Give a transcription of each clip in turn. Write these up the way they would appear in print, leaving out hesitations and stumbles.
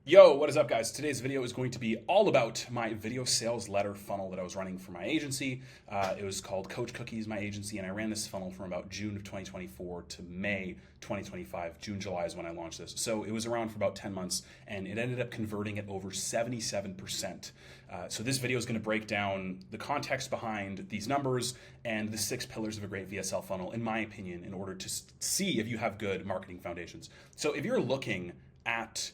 Yo, what is up, guys? Today's video is going to be all about my video sales letter funnel that I was running for my agency. It was called Coach Cookies, my agency, and I ran this funnel from about June of 2024 to May 2025. June, July is when I launched this. So it was around for about 10 months, and it ended up converting at over 77%. So this video is going to break down the context behind these numbers and the 6 pillars of a great VSL funnel, in my opinion, in order to see if you have good marketing foundations. So if you're looking at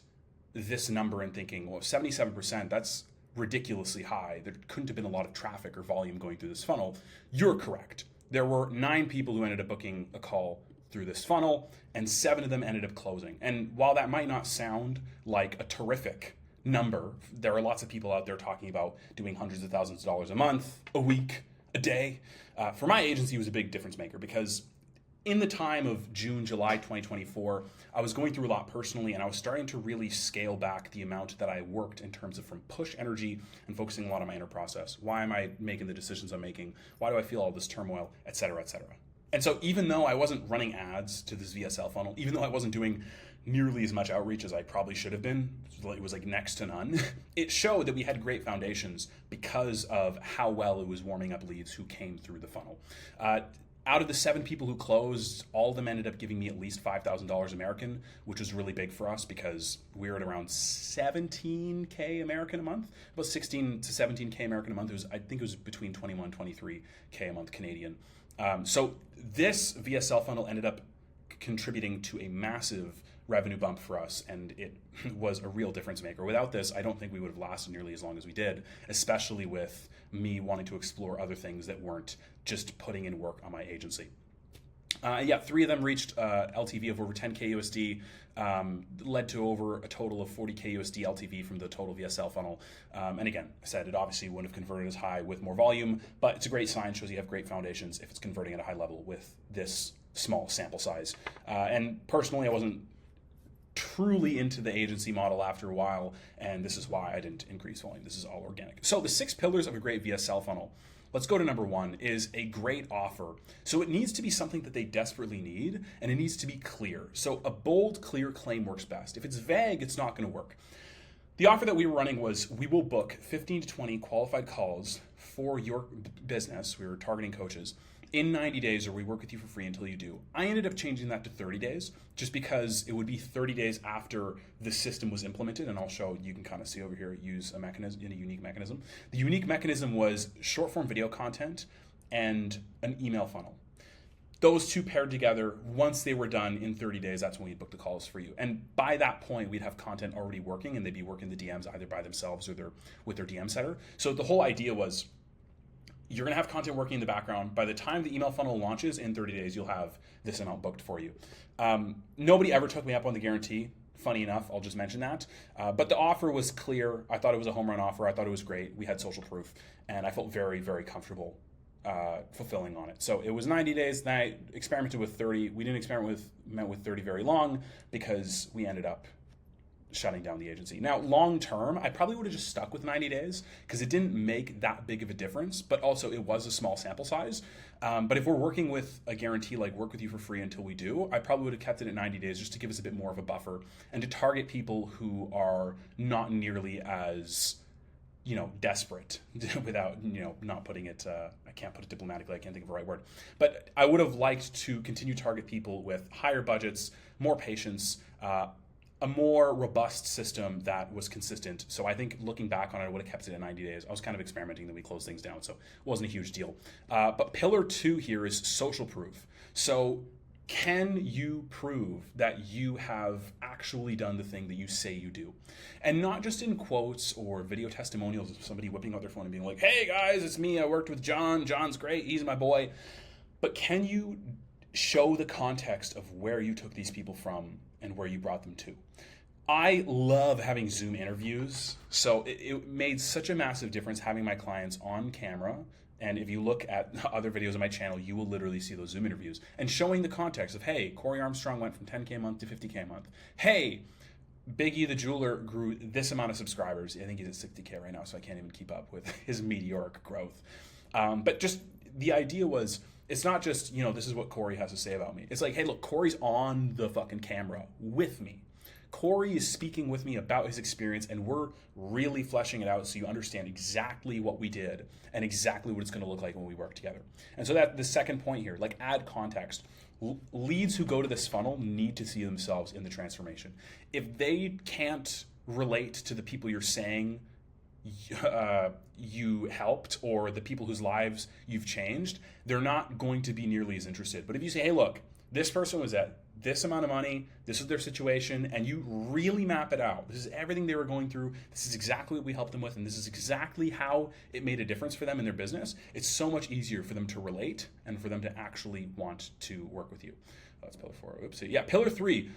this number and thinking, well, 77%, that's ridiculously high, there couldn't have been a lot of traffic or volume going through this funnel, you're correct. There were 9 people who ended up booking a call through this funnel, and 7 of them ended up closing. And while that might not sound like a terrific number, there are lots of people out there talking about doing hundreds of thousands of dollars a month, a week, a day. For my agency, it was a big difference maker because in the time of June, July 2024, I was going through a lot personally, and I was starting to really scale back the amount that I worked in terms of from push energy and focusing a lot on my inner process. Why am I making the decisions I'm making? Why do I feel all this turmoil, et cetera, et cetera? And so even though I wasn't running ads to this VSL funnel, even though I wasn't doing nearly as much outreach as I probably should have been, it was like next to none, it showed that we had great foundations because of how well it was warming up leads who came through the funnel. Out of the 7 people who closed, all of them ended up giving me at least $5,000 American, which was really big for us because we're at around 17K American a month, about 16 to 17K American a month. I think it was between 21, 23K a month Canadian. So this VSL funnel ended up contributing to a massive revenue bump for us, and it was a real difference maker. Without this, I don't think we would have lasted nearly as long as we did, especially with me wanting to explore other things that weren't just putting in work on my agency. 3 of them reached LTV of over 10K USD, led to over a total of 40K USD LTV from the total VSL funnel. And again, I said it obviously wouldn't have converted as high with more volume, but it's a great sign, shows you have great foundations if it's converting at a high level with this small sample size. And personally, I wasn't truly into the agency model after a while, and this is why I didn't increase volume. This is all organic. So the 6 pillars of a great VSL funnel. Let's go to number 1, is a great offer. So it needs to be something that they desperately need, and it needs to be clear. So a bold, clear claim works best. If it's vague, it's not going to work. The offer that we were running was, we will book 15 to 20 qualified calls for your business. We were targeting coaches in 90 days, or we work with you for free until you do. I ended up changing that to 30 days just because it would be 30 days after the system was implemented, and I'll show, you can kind of see over here, use a mechanism, in a unique mechanism. The unique mechanism was short form video content and an email funnel. Those 2 paired together, once they were done in 30 days, that's when we'd book the calls for you. And by that point, we'd have content already working, and they'd be working the DMs either by themselves or with their DM setter. So the whole idea was, you're going to have content working in the background. By the time the email funnel launches in 30 days, you'll have this amount booked for you. Nobody ever took me up on the guarantee. Funny enough, I'll just mention that. But the offer was clear. I thought it was a home run offer. I thought it was great. We had social proof, and I felt very, very comfortable fulfilling on it. So it was 90 days. Then I experimented with 30. We didn't experiment with 30 very long because we ended up shutting down the agency. Now, long term, I probably would have just stuck with 90 days because it didn't make that big of a difference, but also it was a small sample size. But if we're working with a guarantee like work with you for free until we do, I probably would have kept it at 90 days just to give us a bit more of a buffer and to target people who are not nearly as, desperate without, not putting it, I can't put it diplomatically, I can't think of the right word. But I would have liked to continue to target people with higher budgets, more patience, a more robust system that was consistent. So I think looking back on it, I would have kept it at 90 days. I was kind of experimenting, then we closed things down, so it wasn't a huge deal. But pillar 2 here is social proof. So can you prove that you have actually done the thing that you say you do? And not just in quotes or video testimonials of somebody whipping out their phone and being like, hey guys, it's me, I worked with John, John's great, he's my boy. But can you show the context of where you took these people from and where you brought them to? I love having Zoom interviews, so it made such a massive difference having my clients on camera. And if you look at other videos on my channel, you will literally see those Zoom interviews and showing the context of, hey, Corey Armstrong went from 10K a month to 50K a month. Hey, Biggie the jeweler grew this amount of subscribers. I think he's at 60K right now, so I can't even keep up with his meteoric growth. But just the idea was, it's not just, this is what Corey has to say about me. It's like, hey, look, Corey's on the fucking camera with me. Corey is speaking with me about his experience, and we're really fleshing it out so you understand exactly what we did and exactly what it's going to look like when we work together. And so that the second point here, like add context. Leads who go to this funnel need to see themselves in the transformation. If they can't relate to the people you're saying you helped or the people whose lives you've changed, they're not going to be nearly as interested. But if you say, hey, look, this person was at this amount of money, this is their situation, and you really map it out. This is everything they were going through. This is exactly what we helped them with, and this is exactly how it made a difference for them in their business. It's so much easier for them to relate and for them to actually want to work with you. That's pillar 4. Oops. Yeah, pillar 3,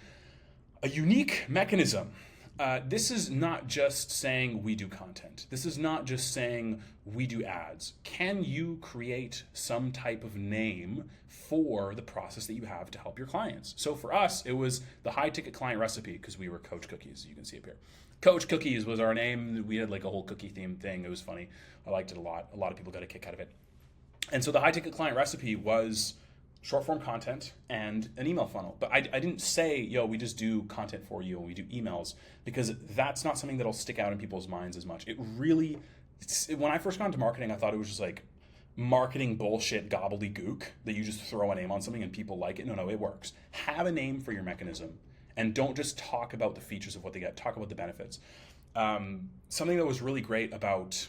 a unique mechanism. This is not just saying we do content. This is not just saying we do ads. Can you create some type of name for the process that you have to help your clients? So for us, it was the high ticket client recipe because we were Coach Cookies. You can see up here. Coach Cookies was our name. We had like a whole cookie theme thing. It was funny. I liked it a lot. A lot of people got a kick out of it. And so the high ticket client recipe was short form content and an email funnel. But I didn't say, yo, we just do content for you and we do emails, because that's not something that'll stick out in people's minds as much. It really, when I first got into marketing, I thought it was just like marketing bullshit gobbledygook that you just throw a name on something and people like it. No, it works. Have a name for your mechanism and don't just talk about the features of what they get, talk about the benefits. Something that was really great about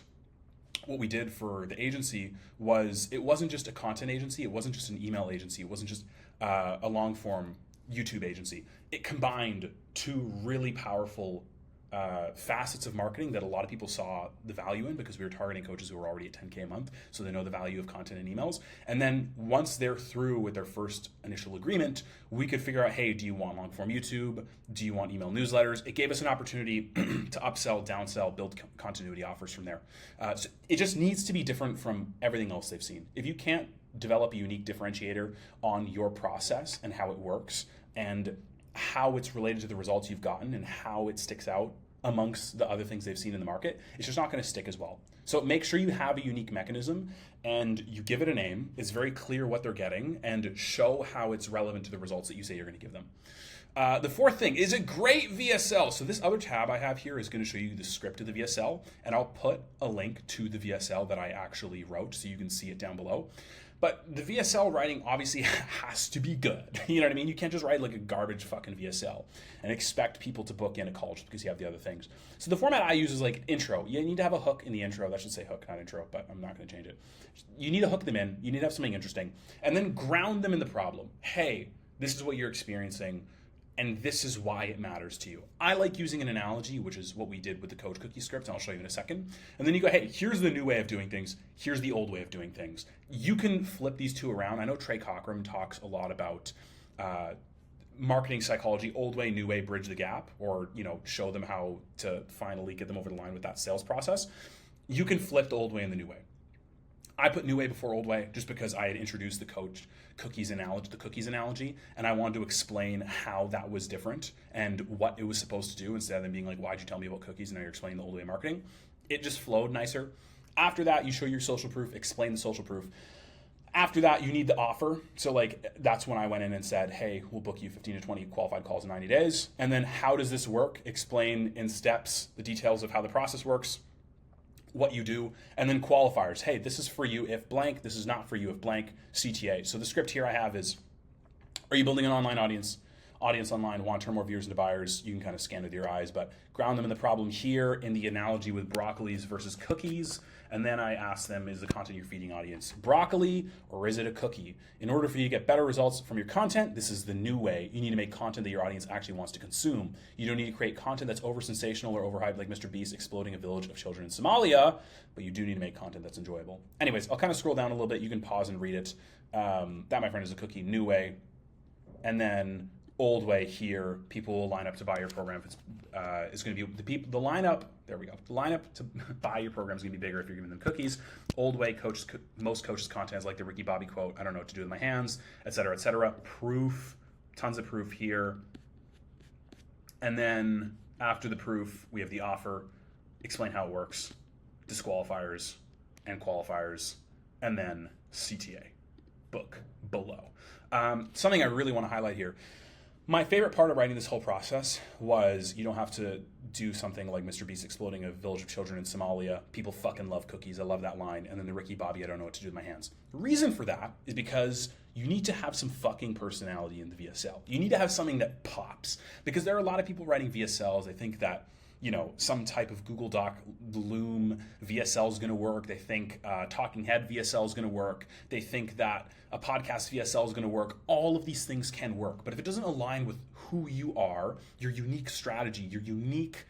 what we did for the agency was it wasn't just a content agency, it wasn't just an email agency, it wasn't just a long form YouTube agency. It combined two really powerful facets of marketing that a lot of people saw the value in, because we were targeting coaches who were already at 10K a month, so they know the value of content and emails. And then once they're through with their first initial agreement, we could figure out, hey, do you want long form YouTube? Do you want email newsletters? It gave us an opportunity to upsell, downsell, build continuity offers from there. So it just needs to be different from everything else they've seen. If you can't develop a unique differentiator on your process and how it works and how it's related to the results you've gotten and how it sticks out amongst the other things they've seen in the market, it's just not going to stick as well. So make sure you have a unique mechanism and you give it a name. It's very clear what they're getting and show how it's relevant to the results that you say you're going to give them. The fourth thing is a great VSL. So this other tab I have here is going to show you the script of the VSL, and I'll put a link to the VSL that I actually wrote so you can see it down below. But the VSL writing obviously has to be good. You know what I mean? You can't just write like a garbage fucking VSL and expect people to book in a call just because you have the other things. So the format I use is like intro. You need to have a hook in the intro. That should say hook, not intro, but I'm not going to change it. You need to hook them in. You need to have something interesting. And then ground them in the problem. Hey, this is what you're experiencing, and this is why it matters to you. I like using an analogy, which is what we did with the Coach Cookie script, and I'll show you in a second. And then you go, hey, here's the new way of doing things. Here's the old way of doing things. You can flip these two around. I know Trey Cockram talks a lot about marketing psychology, old way, new way, bridge the gap, or show them how to finally get them over the line with that sales process. You can flip the old way and the new way. I put new way before old way just because I had introduced the cookies analogy, and I wanted to explain how that was different and what it was supposed to do, instead of them being like, why'd you tell me about cookies, and now you're explaining the old way of marketing. It just flowed nicer. After that, you show your social proof, explain the social proof. After that, you need the offer. So that's when I went in and said, hey, we'll book you 15 to 20 qualified calls in 90 days. And then how does this work? Explain in steps the details of how the process works, what you do, and then qualifiers. Hey, this is for you if blank, this is not for you if blank, CTA. So the script here I have is, are you building an online audience online, want to turn more viewers into buyers? You can kind of scan with your eyes, but ground them in the problem here in the analogy with broccolis versus cookies. And then I ask them, is the content you're feeding audience broccoli or is it a cookie? In order for you to get better results from your content, this is the new way. You need to make content that your audience actually wants to consume. You don't need to create content that's over sensational or overhyped like Mr. Beast exploding a village of children in Somalia, but you do need to make content that's enjoyable. Anyways, I'll kind of scroll down a little bit. You can pause and read it. That, my friend, is a cookie. New way. And then old way here, people will line up to buy your program. It's going to be the lineup. There we go. The lineup to buy your program is going to be bigger if you're giving them cookies. Old way, most coaches' content is like the Ricky Bobby quote. I don't know what to do with my hands, et cetera, et cetera. Proof, tons of proof here. And then after the proof, we have the offer. Explain how it works, disqualifiers and qualifiers, and then CTA. Book below. Something I really want to highlight here. My favorite part of writing this whole process was you don't have to do something like Mr. Beast exploding a village of children in Somalia. People fucking love cookies. I love that line. And then the Ricky Bobby, I don't know what to do with my hands. The reason for that is because you need to have some fucking personality in the VSL. You need to have something that pops. Because there are a lot of people writing VSLs. They think that, you know, some type of Google Doc Loom VSL is going to work. They think Talking Head VSL is going to work. They think that a podcast VSL is going to work. All of these things can work. But if it doesn't align with who you are, your unique strategy, your unique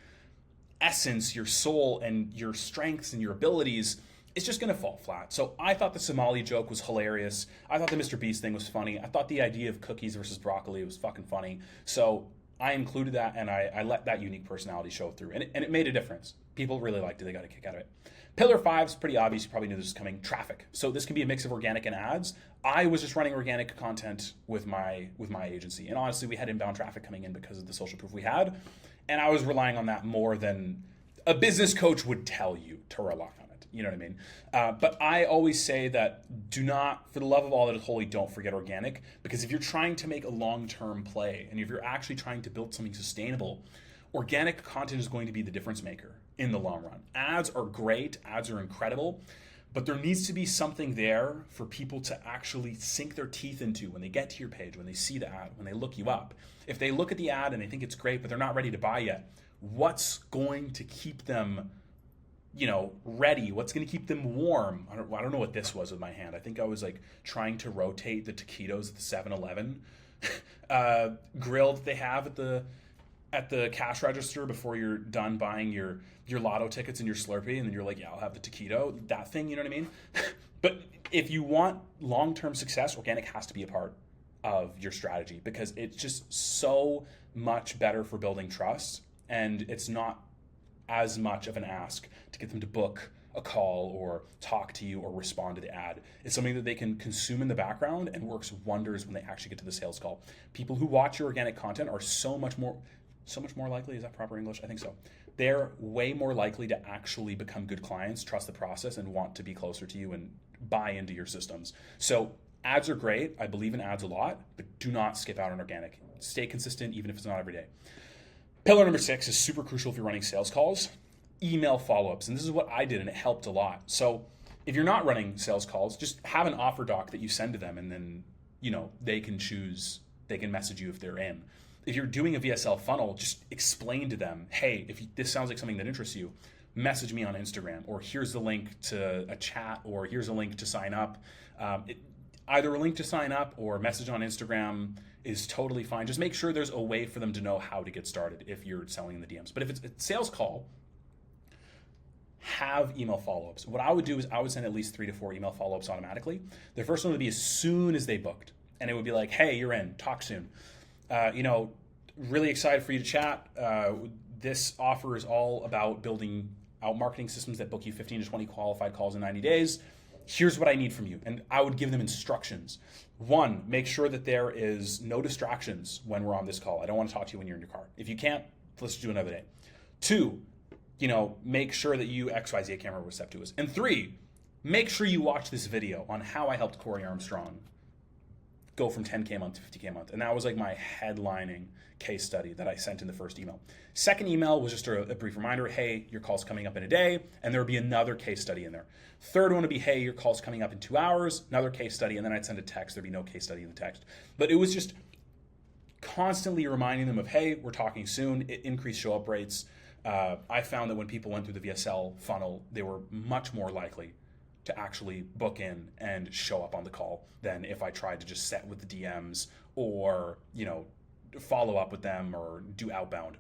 essence, your soul, and your strengths and your abilities, it's just going to fall flat. So I thought the Somali joke was hilarious. I thought the Mr. Beast thing was funny. I thought the idea of cookies versus broccoli was fucking funny. So I included that, and I let that unique personality show through. And it made a difference. People really liked it. They got a kick out of it. Pillar 5 is pretty obvious. You probably knew this was coming. Traffic. So this can be a mix of organic and ads. I was just running organic content with my agency. And honestly, we had inbound traffic coming in because of the social proof we had. And I was relying on that more than a business coach would tell you to rely on it. You know what I mean? But I always say that do not, for the love of all that is holy, don't forget organic. Because if you're trying to make a long-term play, and if you're actually trying to build something sustainable, organic content is going to be the difference maker in the long run. Ads are great. Ads are incredible. But there needs to be something there for people to actually sink their teeth into when they get to your page, when they see the ad, when they look you up. If they look at the ad and they think it's great, but they're not ready to buy yet, what's going to keep them, you know, ready? What's going to keep them warm? I don't know what this was with my hand. I think I was like trying to rotate the taquitos at the 7-Eleven grill that they have at the cash register before you're done buying your lotto tickets and your Slurpee, and then you're like, yeah, I'll have the taquito, that thing, you know what I mean? But if you want long-term success, organic has to be a part of your strategy because it's just so much better for building trust, and it's not as much of an ask to get them to book a call or talk to you or respond to the ad. It's something that they can consume in the background and works wonders when they actually get to the sales call. People who watch your organic content are so much more likely, is that proper English? I think so. They're way more likely to actually become good clients, trust the process, and want to be closer to you and buy into your systems. So ads are great. I believe in ads a lot, but do not skip out on organic. Stay consistent, even if it's not every day. Pillar number 6 is super crucial if you're running sales calls. Email follow-ups. And this is what I did, and it helped a lot. So if you're not running sales calls, just have an offer doc that you send to them, and then, you know, they can message you if they're in. If you're doing a VSL funnel, just explain to them, hey, if this sounds like something that interests you, message me on Instagram, or here's the link to a chat, or here's a link to sign up. Either a link to sign up or message on Instagram is totally fine. Just make sure there's a way for them to know how to get started if you're selling in the DMs. But if it's a sales call, have email follow-ups. What I would do is I would send at least 3 to 4 email follow-ups automatically. The first one would be as soon as they booked. And it would be like, hey, you're in, talk soon. Really excited for you to chat. This offer is all about building out marketing systems that book you 15 to 20 qualified calls in 90 days. Here's what I need from you. And I would give them instructions. 1, make sure that there is no distractions when we're on this call. I don't want to talk to you when you're in your car. If you can't, let's do another day. 2, make sure that you XYZ camera will step to us. And 3, make sure you watch this video on how I helped Corey Armstrong go from 10K a month to 50K a month. And that was like my headlining case study that I sent in the first email. Second email was just a brief reminder, hey, your call's coming up in a day, and there would be another case study in there. Third one would be, hey, your call's coming up in 2 hours, another case study, and then I'd send a text. There'd be no case study in the text. But it was just constantly reminding them of, hey, we're talking soon. It increased show-up rates. I found that when people went through the VSL funnel, they were much more likely to actually book in and show up on the call than if I tried to just set with the DMs or, follow up with them or do outbound.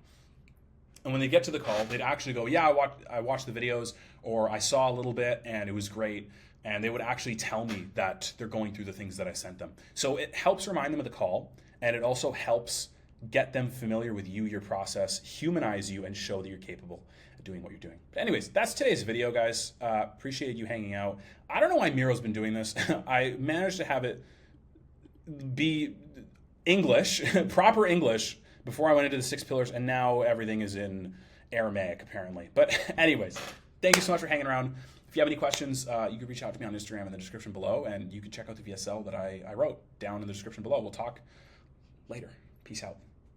And when they get to the call, they'd actually go, yeah, I watched the videos, or I saw a little bit and it was great. And they would actually tell me that they're going through the things that I sent them. So it helps remind them of the call, and it also helps get them familiar with you, your process, humanize you, and show that you're capable of doing what you're doing. But anyways, that's today's video, guys. Appreciate you hanging out. I don't know why Miro's been doing this. I managed to have it be English, proper English, before I went into the 6 pillars, and now everything is in Aramaic, apparently. But anyways, thank you so much for hanging around. If you have any questions, you can reach out to me on Instagram in the description below, and you can check out the VSL that I wrote down in the description below. We'll talk later. Peace out.